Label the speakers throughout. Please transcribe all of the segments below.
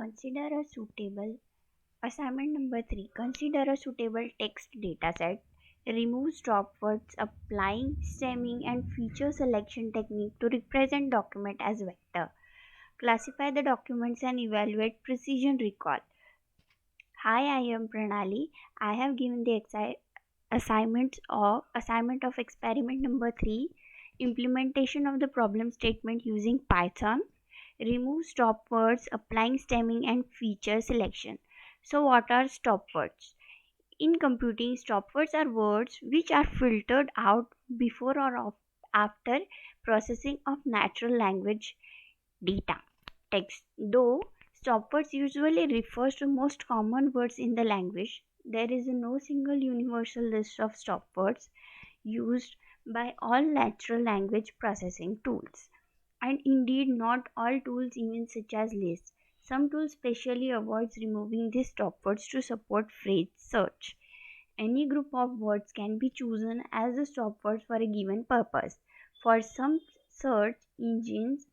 Speaker 1: Consider a suitable Assignment number 3. Consider a suitable text dataset. Remove stop words, applying stemming and feature selection technique to represent document as vector. Classify the documents and evaluate precision recall. Hi, I am Pranali. I have given the assignment of experiment number 3, implementation of the problem statement using Python. Remove stop words, applying stemming and feature selection. So what are stop words? In computing, stop words are words which are filtered out before or after processing of natural language data text. Though stop words usually refers to most common words in the language, there is no single universal list of stop words used by all natural language processing tools. And indeed, not all tools even such as lists. Some tools specially avoids removing these stop words to support phrase search. Any group of words can be chosen as a stop word for a given purpose. For some search engines,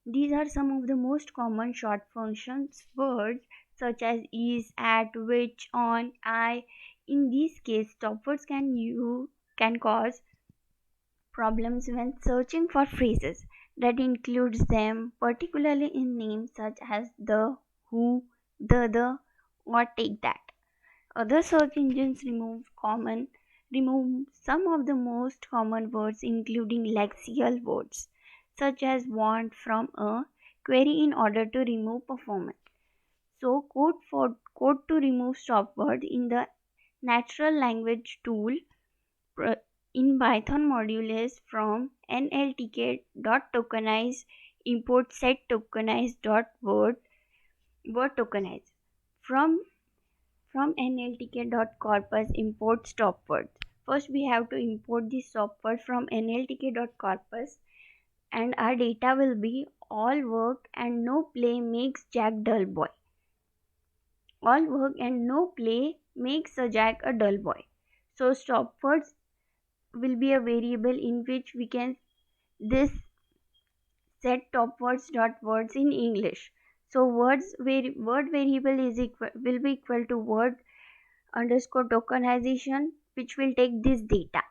Speaker 1: these are some of the most common short functions words such as is, at, which, on, I. In this case, stop words can cause problems when searching for phrases that includes them, particularly in names such as the, who, the, or take that. Other search engines remove some of the most common words, including lexical words such as want from a query in order to remove performance. So code to remove stop word in the natural language tool in Python module is from nltk.tokenize import set tokenize.word tokenize from nltk.corpus import stop words. First we have to import the stop word from nltk.corpus, and our data will be all work and no play makes Jack dull boy. All work and no play makes a Jack a dull boy. So stop words will be a variable in which we can this set top words dot words in English. So word variable will be equal to word underscore tokenization, which will take this data.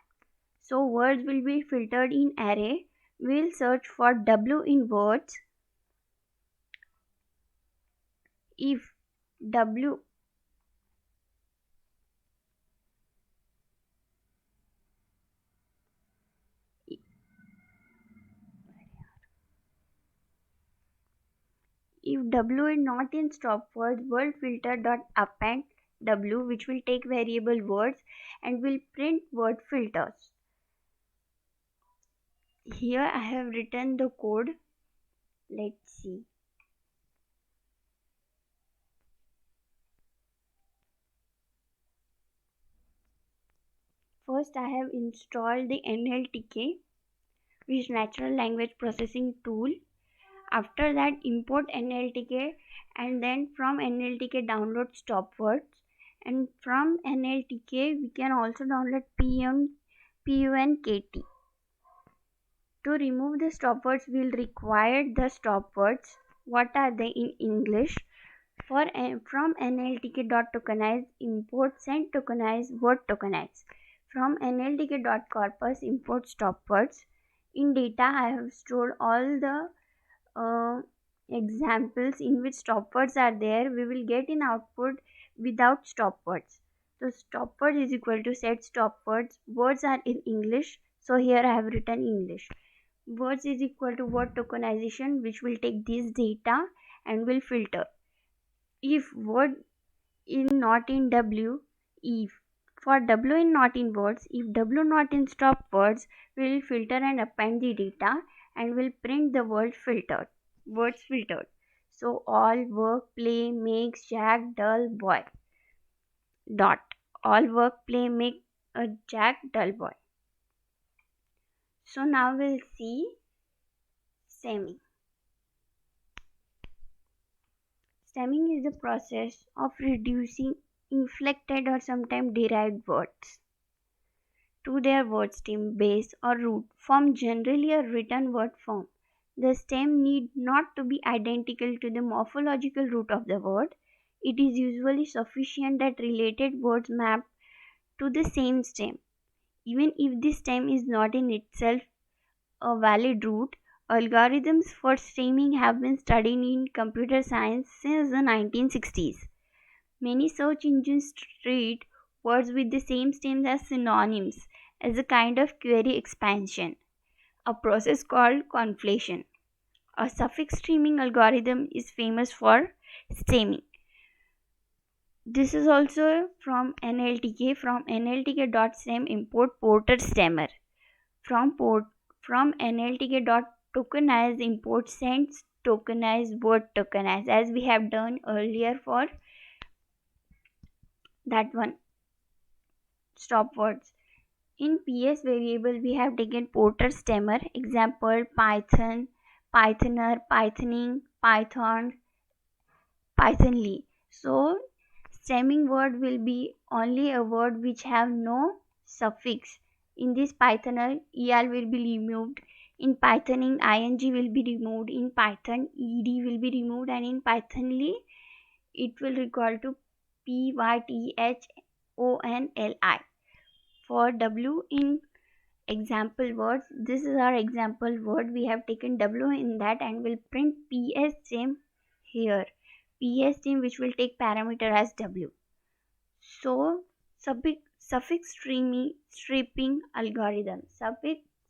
Speaker 1: So words will be filtered in array. We'll search for W in words. If W If W is not in stop words, word filter dot append W, which will take variable words and will print word filters. Here I have written the code. Let's see. First I have installed the NLTK, which is natural language processing tool. After that, import NLTK, and then from NLTK download stop words, and from NLTK we can also download PUNKT. To remove the stop words, we'll require the stop words. What are they in English? From nltk.tokenize import send tokenize word tokenize. From nltk.corpus import stop words. In data I have stored all the examples in which stop words are there. We will get in output without stop words. So stop word is equal to set stop words. Words are in English, so here I have written English. Words is equal to word tokenization, which will take this data and will filter. If word is not in W, if for W in not in words, if W not in stop words, we will filter and append the data and will print the words filtered. So all work play makes Jack dull boy. Dot. All work play make a Jack dull boy. So now we'll see stemming. Stemming is the process of reducing inflected or sometimes derived words to their word stem, base or root form, generally a written word form. The stem need not to be identical to the morphological root of the word. It is usually sufficient that related words map to the same stem. Even if the stem is not in itself a valid root, algorithms for stemming have been studied in computer science since the 1960s. Many search engines treat words with the same stems as synonyms as a kind of query expansion, a process called conflation. A suffix streaming algorithm is famous for stemming. This is also from NLTK. From NLTK.stem import porter stemmer. From NLTK.tokenize import sends tokenize word tokenize, as we have done earlier for that one stop words. In PS variable we have taken porter stemmer, example Python, Pythoner, Pythoning, Python, Pythonly. So stemming word will be only a word which have no suffix. In this Pythoner, EL will be removed. In Pythoning, ing will be removed. In Python, ed will be removed. And in Pythonly, it will recall to pythonli. For W in example words, this is our example word. We have taken W in that and will print PS same here. PS same which will take parameter as W. So suffix stripping algorithms.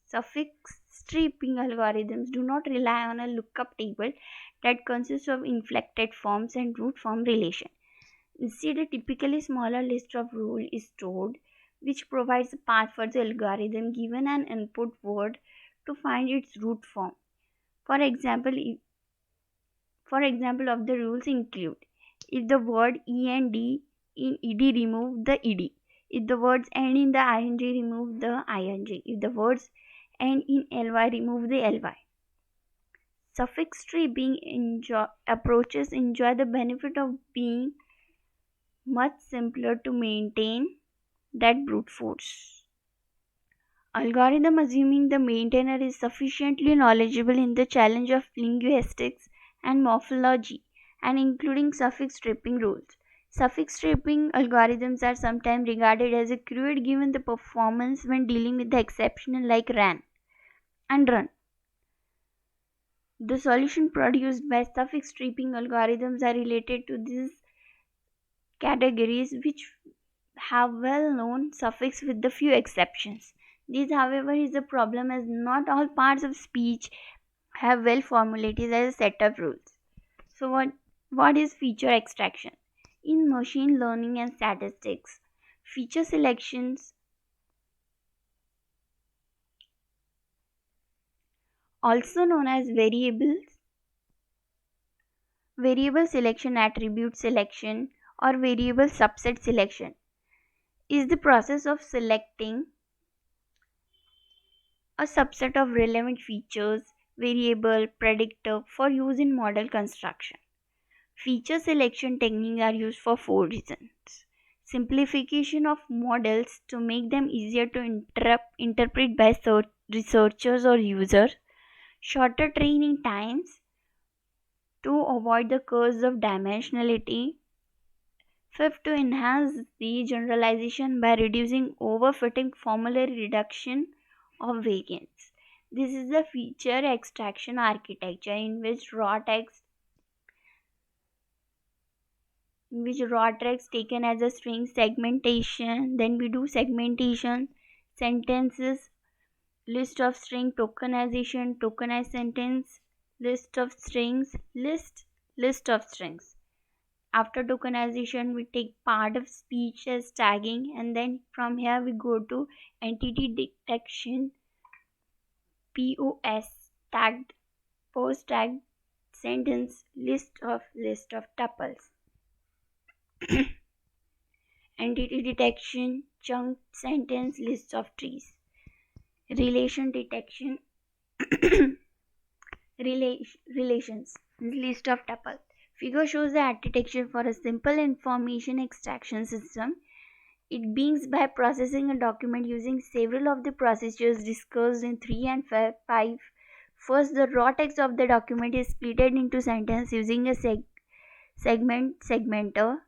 Speaker 1: Suffix stripping algorithms do not rely on a lookup table that consists of inflected forms and root form relation. Instead, a typically smaller list of rules is stored, which provides a path for the algorithm given an input word to find its root form. For example, of the rules include: if the word END in ed, remove the ed; if the words end in the ing, remove the ing; if the words end in ly, remove the ly. Suffix stripping approaches enjoy the benefit of being much simpler to maintain than brute force algorithm, assuming the maintainer is sufficiently knowledgeable in the challenge of linguistics and morphology, and including suffix stripping rules. Suffix stripping algorithms are sometimes regarded as a crude given the performance when dealing with the exception like ran and run. The solution produced by suffix stripping algorithms are related to these categories, which have well-known suffix with the few exceptions. This, however, is a problem as not all parts of speech have well formulated as a set of rules. So what is feature extraction? In machine learning and statistics, feature selections, also known as variable selection, attribute selection, or variable subset selection, is the process of selecting a subset of relevant features, variable, predictor for use in model construction. Feature selection techniques are used for four reasons: simplification of models to make them easier to interpret by researchers or users; shorter training times to avoid the curse of dimensionality; fifth, to enhance the generalization by reducing overfitting formulary reduction of variance. This is the feature extraction architecture in which raw text taken as a string segmentation, then we do segmentation, sentences, list of string, tokenization, tokenized sentence, list of strings, list of strings. After tokenization we take part of speech as tagging, and then from here we go to entity detection, POS, tagged, post tagged sentence, list of tuples. Entity detection, chunk sentence, list of trees. Relation detection, relations, list of tuples. Figure shows the architecture for a simple information extraction system. It begins by processing a document using several of the procedures discussed in 3 and 5 First, the raw text of the document is split into sentence using a sentence segmenter,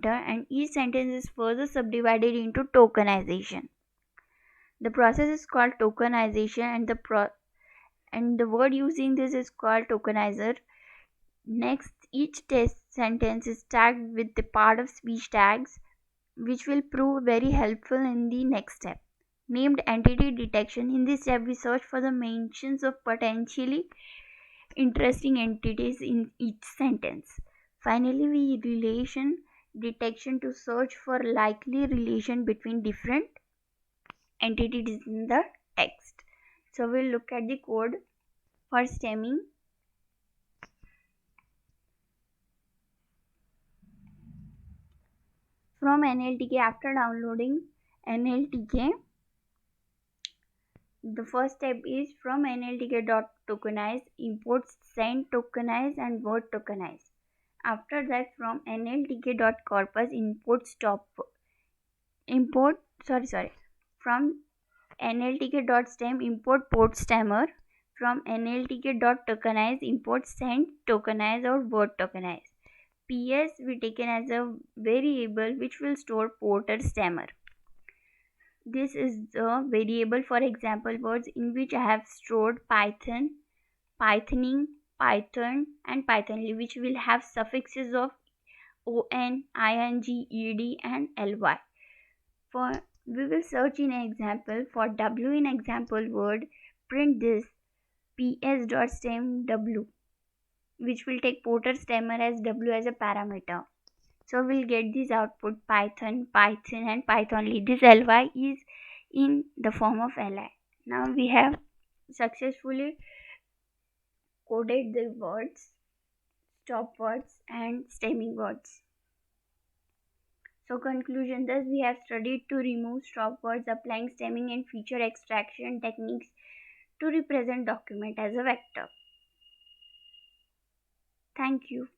Speaker 1: and each sentence is further subdivided into tokenization. The process is called tokenization, and the word used in this is called tokenizer. Next, each test sentence is tagged with the part of speech tags, which will prove very helpful in the next step, named entity detection. In this step, we search for the mentions of potentially interesting entities in each sentence. Finally, we relation detection to search for likely relation between different entities in the text. So we'll look at the code for stemming. From NLTK, after downloading NLTK, the first step is from nltk.tokenize, import send tokenize and word tokenize. After that, from nltk.corpus, from nltk.stem, import port stemmer. From nltk.tokenize, import send tokenize or word tokenize. PS we taken as a variable which will store porter stemmer. This is the variable for example words in which I have stored Python, Pythoning, Python and Pythonly, which will have suffixes of on, ing, ed and ly. For we will search in example for w in example word, print this ps.stem w, which will take porter stemmer as w as a parameter. So we'll get this output Python, Python and Pythonly. This ly is in the form of li. Now we have successfully coded the words, stop words and stemming words. So conclusion, thus we have studied to remove stop words, applying stemming and feature extraction techniques to represent document as a vector. Thank you.